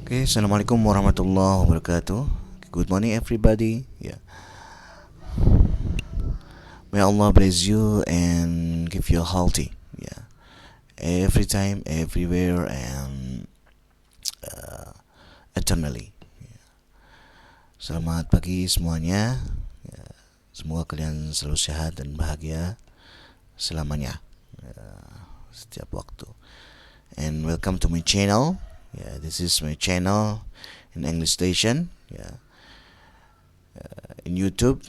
Okay, Assalamualaikum warahmatullahi wabarakatuh. Good morning, everybody. Yeah, may Allah bless you and give you healthy. Yeah, every time, everywhere, and eternally. Selamat pagi semuanya. Ya, semoga kalian selalu sehat dan bahagia selamanya, setiap waktu. And welcome to my channel. Yeah, this is my channel in English Station. Yeah, in YouTube.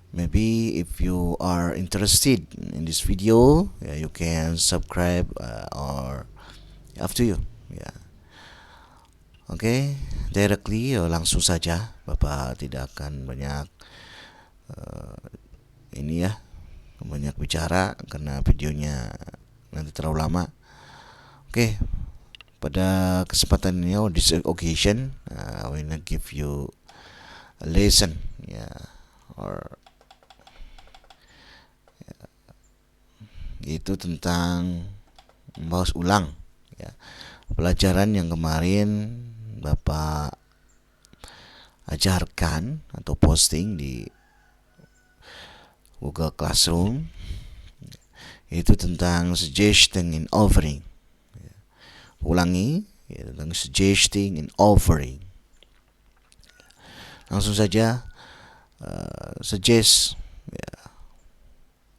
Maybe if you are interested in this video, yeah, you can subscribe or up to you. Ya, oke, directly langsung saja. Bapak tidak akan banyak ini ya, banyak bicara karena videonya nanti terlalu lama. Oke, pada kesempatan ini, or this occasion, I will give you a lesson, ya, or itu tentang membahas ulang ya pelajaran yang kemarin Bapak ajarkan atau posting di Google Classroom, itu tentang suggesting and offering. Ulangi ya, tentang suggesting and offering. Langsung saja, suggest ya,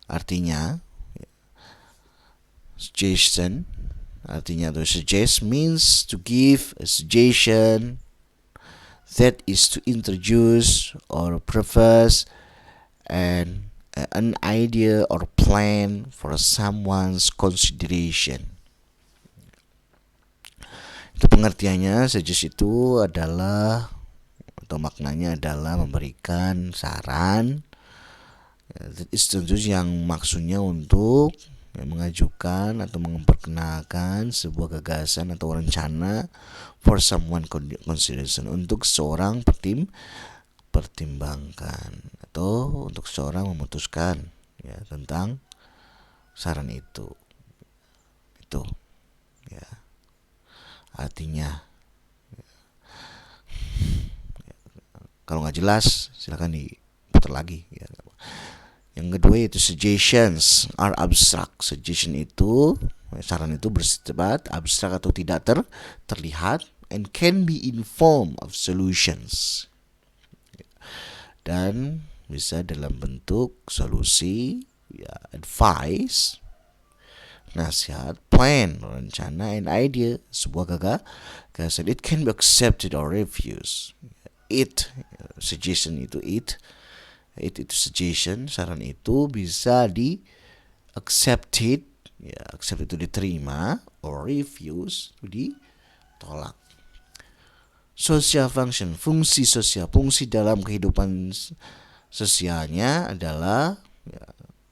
artinya suggestion, artinya to suggest means to give a suggestion, that is to introduce or propose an idea or plan for someone's consideration. Itu pengertiannya. Suggest itu adalah atau maknanya adalah memberikan saran, that is tentu yang maksudnya untuk mengajukan atau memperkenalkan sebuah gagasan atau rencana for someone consideration, untuk seorang pertimbangkan atau untuk seorang memutuskan ya tentang saran itu ya artinya. Kalau nggak jelas silakan diputar lagi ya. Yang kedua itu suggestions are abstract. Suggestion itu, saran itu bersifat abstrak atau tidak terlihat, and can be in form of solutions, dan bisa dalam bentuk solusi ya, advice, nasihat, plan, rencana, and idea, sebuah gagasan. It can be accepted or refused. Suggestion itu itu suggestion, saran itu bisa di accepted ya, accept itu diterima, or refuse itu ditolak. Social function, fungsi sosial, fungsi dalam kehidupan sosialnya adalah ya,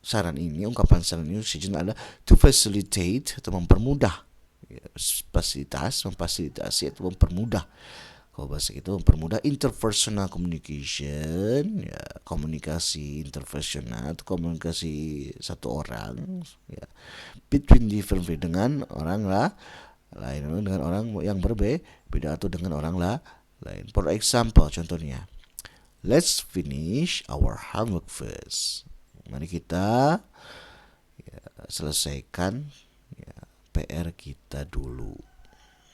saran ini, ungkapan saran ini suggestion adalah to facilitate atau mempermudah ya, memfasilitasi atau mempermudah. Kalau bahasa itu mempermudah interpersonal communication, ya, komunikasi interpersonal atau komunikasi satu orang ya, between different dengan orang lain, dengan orang yang berbeda atau dengan orang lain. For example, contohnya, let's finish our homework first. Mari kita ya, selesaikan ya, PR kita dulu.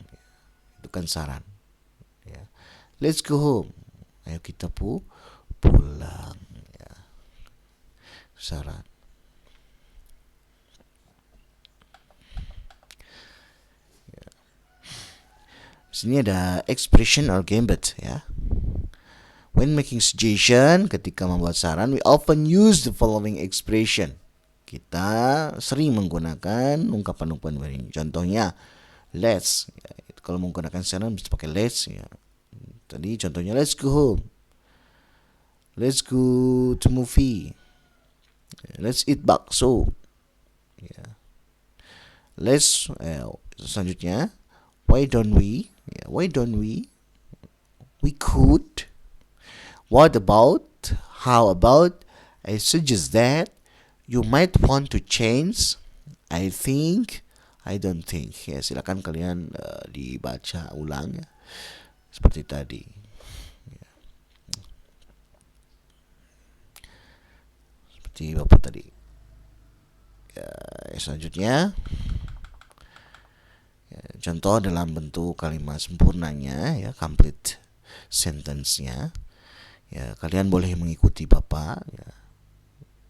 Ya, itu kan saran. Ya. Let's go home. Ayo kita pulang. Ya. Saran. Ya. Sini ada expression or gambit ya. When making suggestion, ketika membuat saran, we often use the following expression. Kita sering menggunakan ungkapan-ungkapan ini. Contohnya, let's. Ya, kalau menggunakan saran bisa pakai let's ya. Tadi contohnya let's go home, let's go to movie, let's eat bakso ya. Let's selanjutnya, why don't we ya, why don't we could, what about, how about, I suggest that, you might want to change, I think, I don't think. Ya, silakan kalian dibaca ulang ya, seperti tadi. Seperti Bapak tadi. Ya, selanjutnya ya, contoh dalam bentuk kalimat sempurnanya ya, complete sentence-nya. Ya, kalian boleh mengikuti Bapak ya,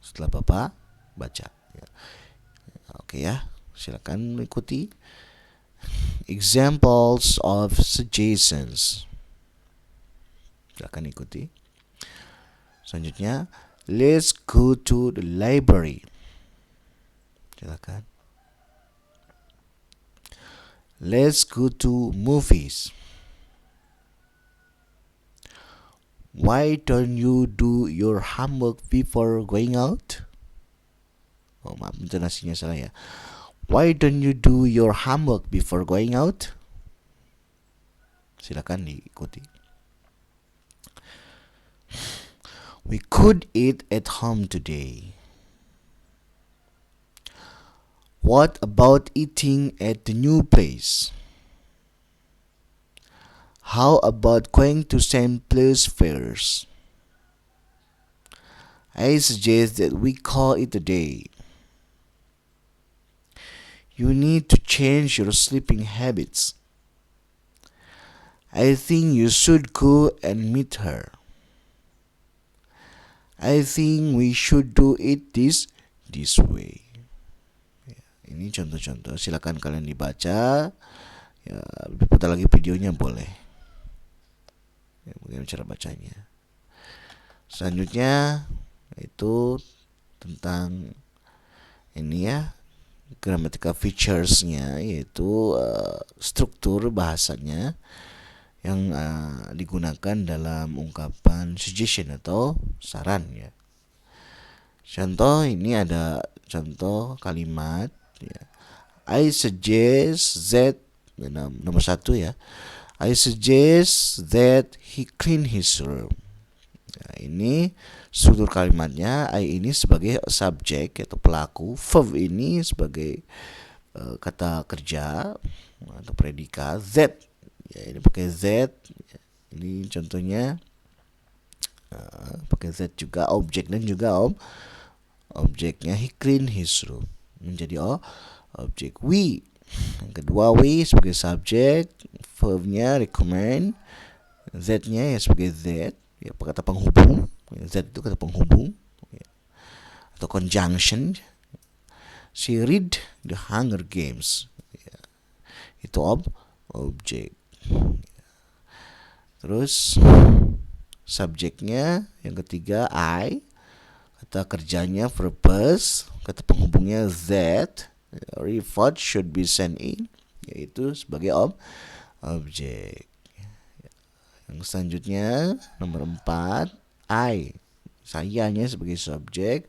setelah Bapak baca ya. Oke ya, silakan mengikuti. Examples of suggestions. Silakan ikuti. Selanjutnya, let's go to the library. Silakan. Let's go to movies. Why don't you do your homework before going out? Oh, maaf, intonasinya salah ya. Why don't you do your homework before going out? Silakan diikuti. We could eat at home today. What about eating at the new place? How about going to St. Place first? I suggest that we call it a day. You need to change your sleeping habits. I think you should go and meet her. I think we should do it this way. Ini contoh-contoh, silakan kalian dibaca. Ya, putar lagi videonya boleh. Ya, bagaimana cara bacanya. Selanjutnya itu tentang ini ya, grammatical features-nya, yaitu struktur bahasanya yang digunakan dalam ungkapan suggestion atau saran ya. Contoh, ini ada contoh kalimat ya. I suggest that, nomor 1 ya. I suggest that he clean his room. Nah, ini struktur kalimatnya. I ini sebagai subjek atau pelaku, verb ini sebagai kata kerja atau predikat, that ya, ini pakai that. Ini contohnya pakai that juga, objek dan juga objeknya he clean his room menjadi objek. We, yang kedua, we sebagai subjek, verbnya recommend, that-nya ya sebagai that ya, kata penghubung. That itu kata penghubung ya, atau conjunction. She read the Hunger Games ya, itu objek. Terus subjeknya yang ketiga I, kata kerjanya purpose, kata penghubungnya that, report should be sent in, yaitu sebagai objek. Yang selanjutnya nomor 4, I, sayanya sebagai subjek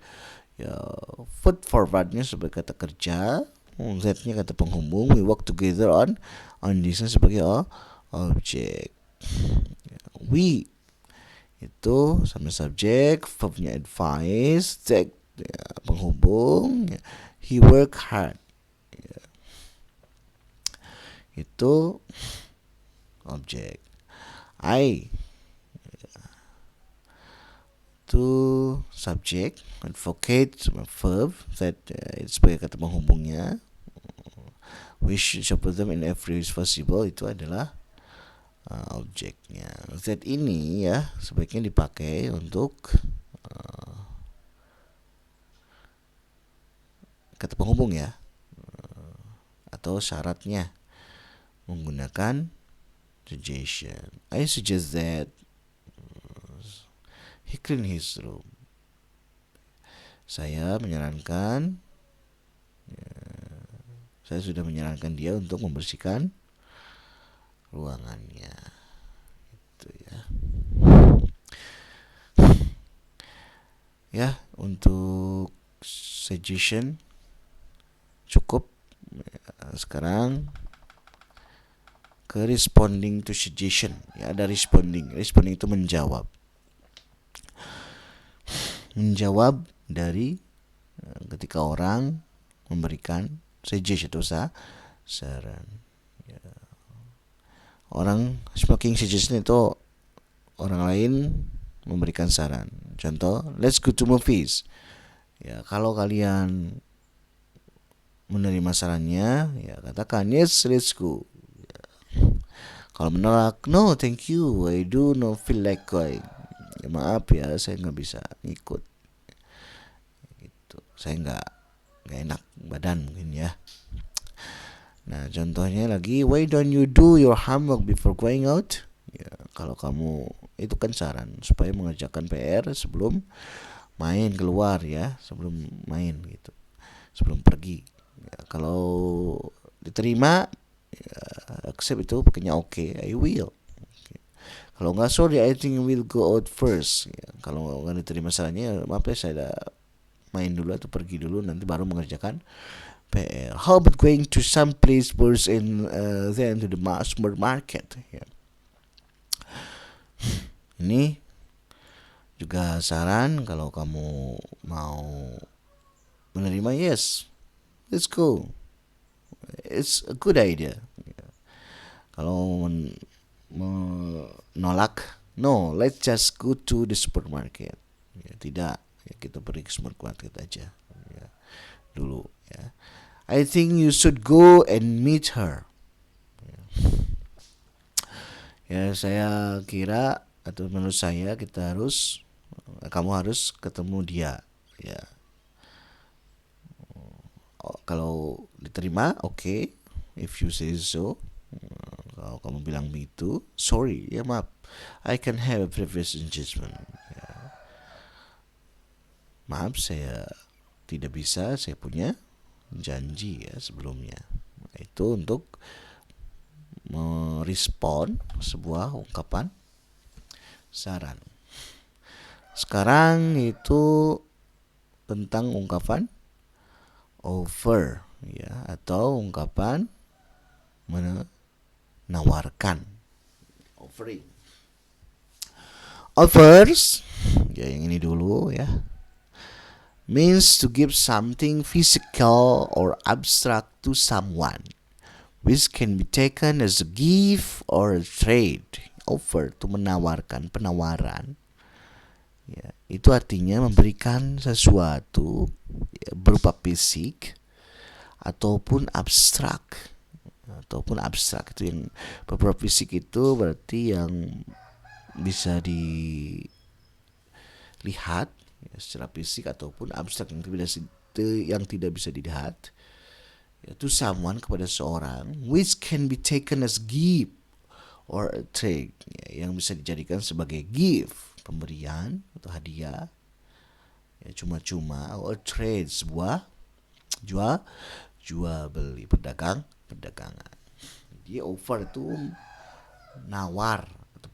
ya, food forwardnya sebagai kata kerja, that-nya kata penghubung, we work together on this sebagai objek. We itu sama subjek, verbnya advice, that ya, penghubung ya, he work hard ya, itu objek. I itu subjek, advocate sama verb, that itu sebagai kata penghubungnya, we should put them in every way possible, itu adalah objeknya. That ini ya sebaiknya dipakai untuk kata penghubung ya, atau syaratnya menggunakan suggestion. I suggest that he clean his room. Saya menyarankan saya sudah menyarankan dia untuk membersihkan ruangannya. Itu ya. Ya, untuk suggestion cukup. Sekarang ke responding to suggestion ya, ada responding itu menjawab dari ketika orang memberikan Suggest itu saran. Ya. Orang smoking suggestion itu orang lain memberikan saran. Contoh, let's go to movies. Ya, kalau kalian menerima sarannya, ya katakan yes, let's go. Ya. Kalau menolak, no, thank you, I do not feel like going. Ya, maaf ya, saya nggak bisa ngikut. Gitu. Saya nggak enak badan mungkin ya. Nah, contohnya lagi, why don't you do your homework before going out? Ya, kalau kamu itu kan saran supaya mengerjakan PR sebelum main keluar ya, sebelum main gitu, sebelum pergi. Ya, kalau diterima, ya, accept itu pakainya oke, I will. Okay. Kalau nggak, sorry, I think we'll go out first. Ya, kalau nggak diterima sarannya, maaf ya, saya main dulu atau pergi dulu, nanti baru mengerjakan PR. How about going to some place first and then to the supermarket? Ya. Ini juga saran kalau kamu mau menerima, yes, let's go. It's a good idea. Ya. Kalau menolak, no, let's just go to the supermarket. Ya, tidak, ya, kita pergi ke supermarket aja. Ya, dulu. Ya. I think you should go and meet her. Ya, saya kira atau menurut saya kamu harus ketemu dia. Ya, kalau diterima, oke. If you say so. Kalau kamu bilang begitu, sorry, ya maaf, I can have a previous engagement. Ya, maaf, saya tidak bisa, saya punya janji ya sebelumnya. Itu untuk merespon sebuah ungkapan saran. Sekarang itu tentang ungkapan offer ya, atau ungkapan menawarkan. Offering. Offers, ya yang ini dulu ya, means to give something physical or abstract to someone, which can be taken as a gift or a trade. Offer itu menawarkan, penawaran. Ya, itu artinya memberikan sesuatu ya, berupa fisik ataupun abstrak. Ataupun abstrak itu yang berupa fisik itu berarti yang bisa dilihat ya, secara fisik, ataupun abstrak yang tidak bisa dilihat. Yaitu someone, kepada seorang, which can be taken as gift or a trade, ya, yang bisa dijadikan sebagai gift, pemberian atau hadiah ya, cuma-cuma, or trade, sebuah jual beli, perdagangan. Jadi offer itu nawar atau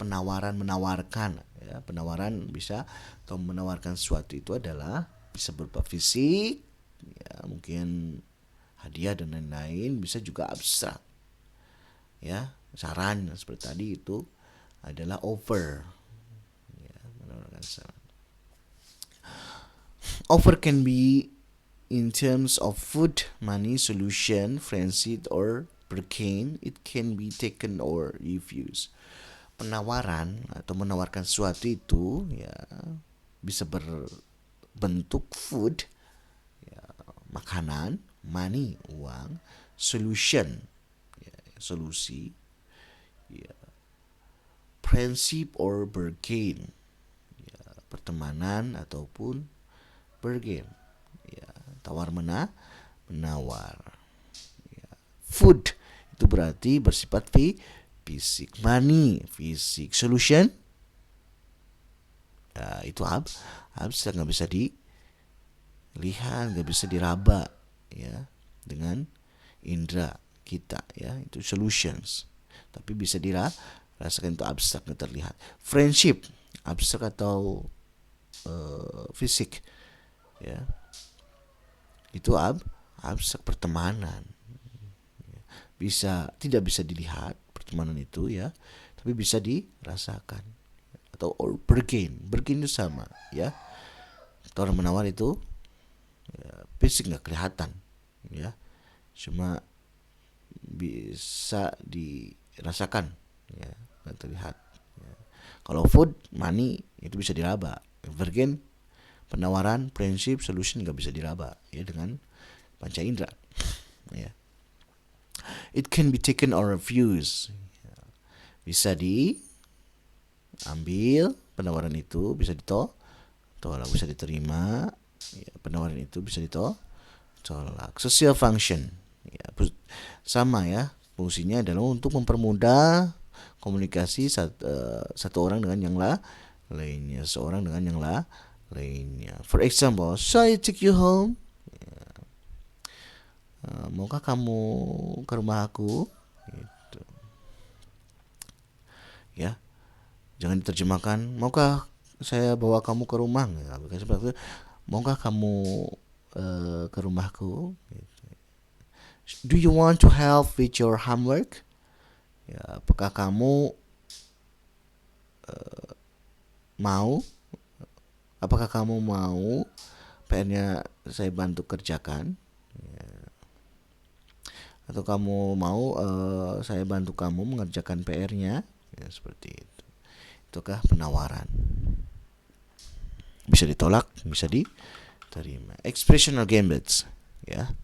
menawarkan ya, penawaran bisa, atau menawarkan sesuatu itu adalah bisa berupa fisik ya, mungkin hadiah dan lain-lain, bisa juga abstrak ya, saran seperti tadi itu adalah offer ya, menawarkan saran. Offer can be in terms of food, money, solution, friendship, or bargain. It can be taken or refused. Penawaran atau menawarkan sesuatu itu ya bisa berbentuk food ya, makanan, money, uang, solution ya, solusi ya, friendship or bargain ya, pertemanan ataupun bargain ya, tawar menawar ya. Food itu berarti bersifat fisik, money fisik, solution ya, itu abstrak, nggak bisa dilihat, nggak bisa diraba ya dengan indera kita ya, itu solutions, tapi bisa dirasakan, itu abstrak, nggak terlihat. Friendship abstrak atau fisik ya, itu abstrak, pertemanan ya. Tidak bisa dilihat pertemanan itu ya, tapi bisa dirasakan. Atau bargain itu sama ya, tawar menawar itu ya, fisik nggak kelihatan ya, cuma bisa dirasakan, ya, nggak terlihat. Ya. Kalau food, money itu bisa diraba. Bargain, penawaran, prinsip, solution nggak bisa diraba, ya, dengan panca indera. Ya. It can be taken or refused. Bisa diambil penawaran itu, bisa ditolak, bisa diterima. Ya, penawaran itu bisa ditolak. Social function, ya, sama ya, fungsinya adalah untuk mempermudah komunikasi satu orang dengan yang lainnya, seorang dengan yang lainnya. For example, shall I take you home? Maukah kamu ke rumah aku? Gitu. Ya, jangan diterjemahkan maukah saya bawa kamu ke rumah, ya, seperti itu. Maukah kamu ke rumahku? Gitu. Do you want to help with your homework? Ya, apakah kamu mau? Apakah kamu mau PR-nya saya bantu kerjakan? Ya. Atau kamu mau saya bantu kamu mengerjakan PR-nya? Ya, seperti itu. Itukah penawaran. Bisa ditolak, bisa diterima. Expressional gambits, ya.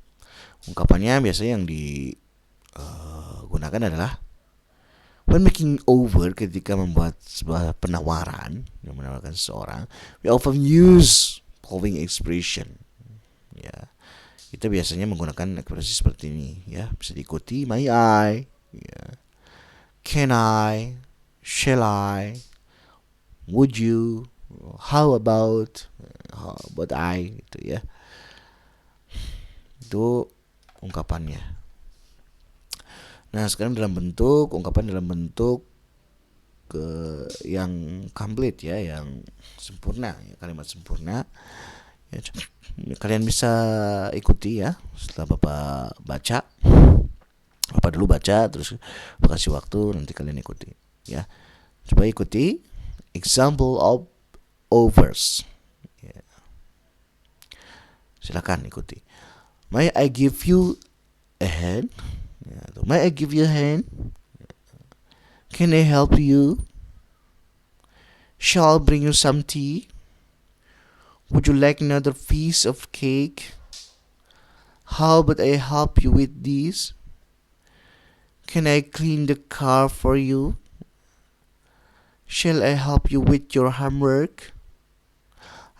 Ungkapannya biasanya yang digunakan adalah when making over, ketika membuat sebuah penawaran, yang menawarkan seseorang, we often use following expression. Ya, kita biasanya menggunakan ekspresi seperti ini, ya. Bisa diikuti, may I, ya. Can I, shall I, would you, how about I, gitu ya. Itu ungkapannya. Nah, sekarang ungkapan dalam bentuk yang complete, ya, yang sempurna, ya, kalimat sempurna. Ya, kalian bisa ikuti ya setelah Bapak baca. Bapak dulu baca, terus Bapak kasih waktu, nanti kalian ikuti, ya. Coba ikuti example of overs. Ya. Silakan ikuti. May I give you a hand? Ya, may I give you a hand? Can I help you? Shall I bring you some tea? Would you like another piece of cake? How about I help you with this? Can I clean the car for you? Shall I help you with your homework?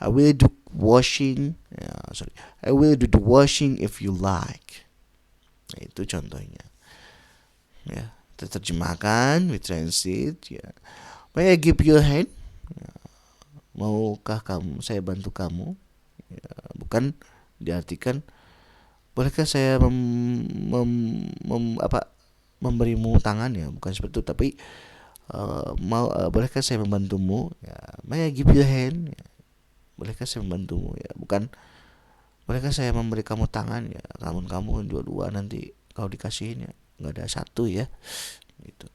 I will do washing. I will do the washing if you like. Nah, itu contohnya. Ya, terjemahkan, we translate. Ya. May I give you a hand? Ya. Maukah saya bantu kamu? Ya, bukan diartikan bolehkah saya memberimu tangan, ya, bukan seperti itu, tapi bolehkah saya membantumu? Ya, may I give you a hand? Ya. Bolehkah saya membantumu? Ya, bukan bolehkah saya memberi kamu tangan? Ya, kamu dua-dua nanti kalau dikasihin, ya, nggak ada satu, ya, gitu.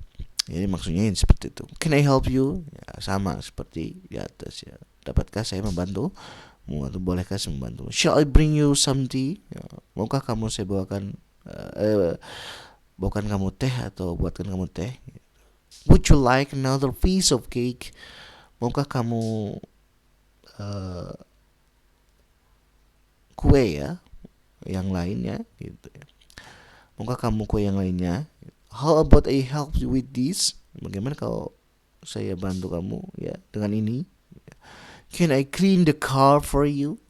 Jadi maksudnya seperti itu. Can I help you? Ya, sama seperti di atas, ya. Dapatkah saya membantu? Atau bolehkah saya membantu? Shall I bring you some tea? Ya, maukah kamu saya bawakan kamu teh atau buatkan kamu teh? Would you like another piece of cake? Maukah kamu kue, ya, yang lainnya, gitu ya. Maukah kamu kue yang lainnya? How about I help you with this? Bagaimana kalau saya bantu kamu, ya, dengan ini? Can I clean the car for you?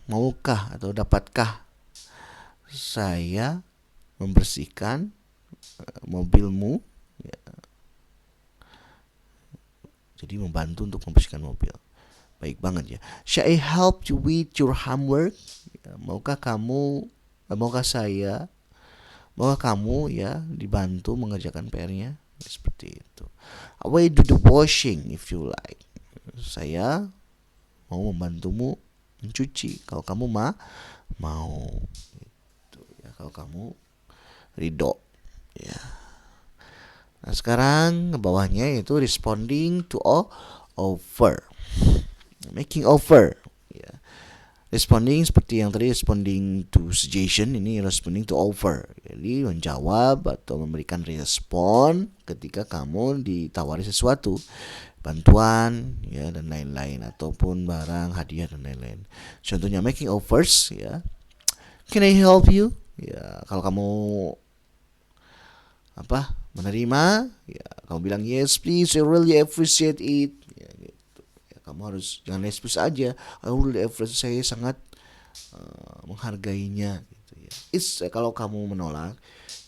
Maukah atau dapatkah saya membersihkan mobilmu? Ya. Jadi membantu untuk membersihkan mobil. Baik banget, ya. Shall I help you with your homework? Ya, maukah kamu kamu, ya, dibantu mengerjakan PR-nya? Ya, seperti itu. I will do the washing if you like. Saya mau membantumu mencuci kalau kamu mau. Itu, ya, kalau kamu ridho, ya. Nah, sekarang ke bawahnya yaitu responding to offer. Making offer, ya. Responding seperti yang tadi, responding to suggestion, ini responding to offer. Jadi menjawab atau memberikan respon ketika kamu ditawari sesuatu, bantuan ya dan lain-lain, ataupun barang, hadiah dan lain-lain. Contohnya making offers ya. Can I help you? Ya, kalau kamu menerima, ya kamu bilang yes please, I really appreciate it. Ya, gitu. Ya, kamu harus jangan yes please aja. I really appreciate, saya sangat menghargainya gitu ya. Kalau kamu menolak,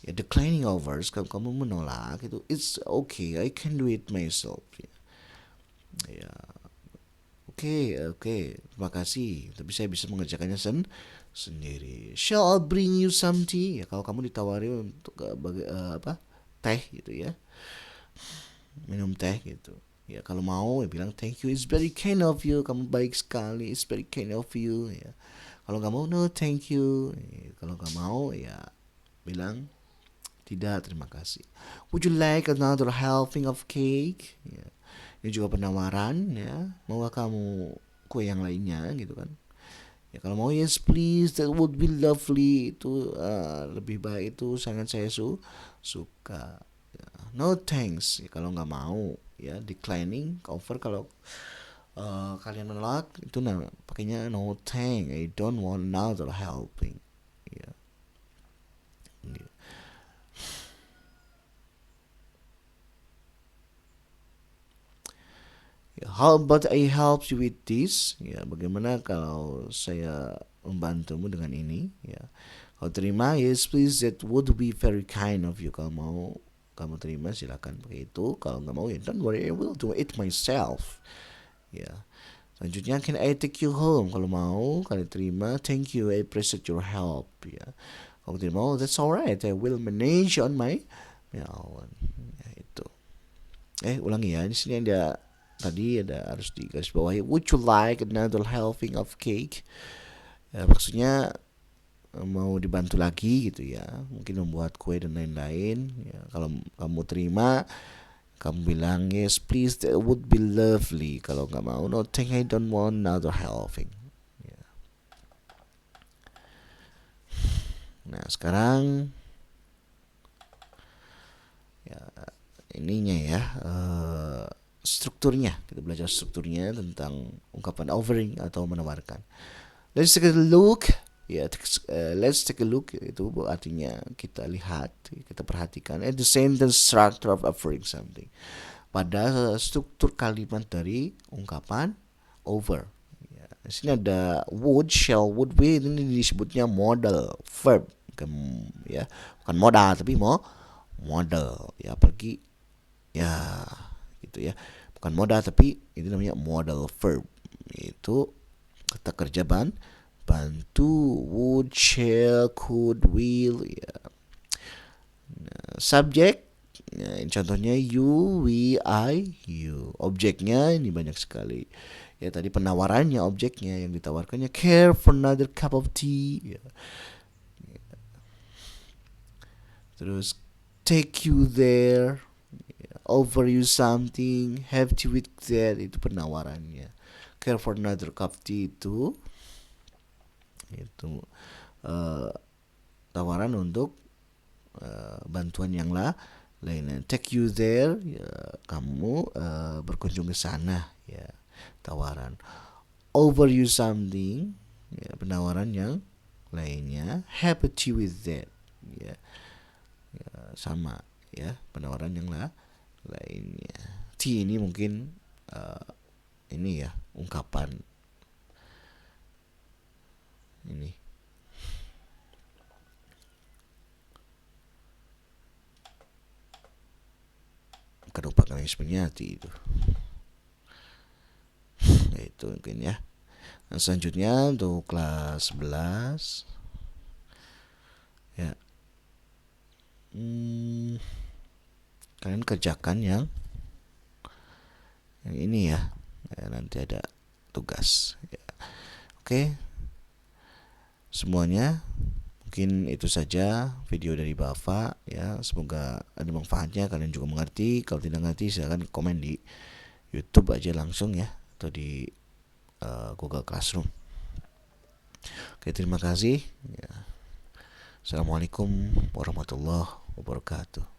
ya declining offers, kalau kamu menolak itu it's okay, I can do it myself ya. Ya, oke, terima kasih, tapi saya bisa mengerjakannya sendiri. Shall I bring you some tea? Ya, kalau kamu ditawari untuk teh gitu ya, minum teh gitu. Ya kalau mau ya bilang thank you, it's very kind of you, kamu baik sekali, it's very kind of you ya. Kalau nggak mau, no thank you. Kalau nggak mau ya bilang tidak, terima kasih. Would you like another helping of cake? Ya. Ini juga penawaran ya. Maukah kamu kue yang lainnya gitu kan? Ya kalau mau yes please, that would be lovely. Itu lebih baik, itu sangat saya suka. Ya. No thanks. Ya, kalau nggak mau ya declining offer, kalau kalian menolak itu pakainya no thank, I don't want another helping ya. Ya, how about I help you with this? Ya, bagaimana kalau saya membantumu dengan ini? Ya, kalau terima, yes please, that would be very kind of you. Kalau mau kamu terima silakan pakai itu. Kalau nggak mau ya don't worry, I will do it myself. Ya, selanjutnya can I take you home? Kalau mau kalian terima, thank you, I appreciate your help. Ya, kalau terima, oh, that's alright, I will manage on my own. Ya, itu. Ulangi ya. Di sini ada tadi harus digaris bawahi. Would you like another helping of cake? Ya, maksudnya mau dibantu lagi gitu ya. Mungkin membuat kue dan lain-lain. Ya, kalau kamu terima, kamu bilang yes please, that would be lovely. Kalau nggak mau, no thank, I don't want another helping. Ya. Nah sekarang ya ininya ya, strukturnya, kita belajar strukturnya tentang ungkapan offering atau menawarkan. Let's take a look. Let's take a look, itu artinya kita lihat, kita perhatikan at the sentence structure of offering something, pada struktur kalimat dari ungkapan over. Ya, di sini ada would, shall, would be, ini disebutnya modal verb, ya bukan modal tapi modal ya, apalagi ya gitu ya, bukan modal tapi itu namanya modal verb, itu kata kerja bantu, would, shall, could, will ya. Nah, subjek ya, contohnya you, we, I, you. Objeknya ini banyak sekali ya, tadi penawarannya, objeknya yang ditawarkannya care for another cup of tea ya. Terus take you there, offer you something, have tea with that, itu penawarannya. Care for another cup of tea itu tawaran untuk bantuan yang lainnya. Take you there ya, kamu berkunjung ke sana ya, tawaran. Offer you something ya, penawaran yang lainnya. Have a tea with that ya, sama ya, penawaran yang lainnya. Tea ini mungkin ini ya, ungkapan ini. Bukan ungkapan hati itu. Ya, itu mungkin ya. Nah, selanjutnya untuk kelas 11 ya, kalian kerjakan yang ini ya, nanti ada tugas ya. Oke, semuanya mungkin itu saja video dari Bapak ya, semoga ada manfaatnya, kalian juga mengerti. Kalau tidak ngerti silahkan komen di YouTube aja langsung ya, atau di Google Classroom. Oke, terima kasih. Ya. Assalamualaikum warahmatullahi wabarakatuh.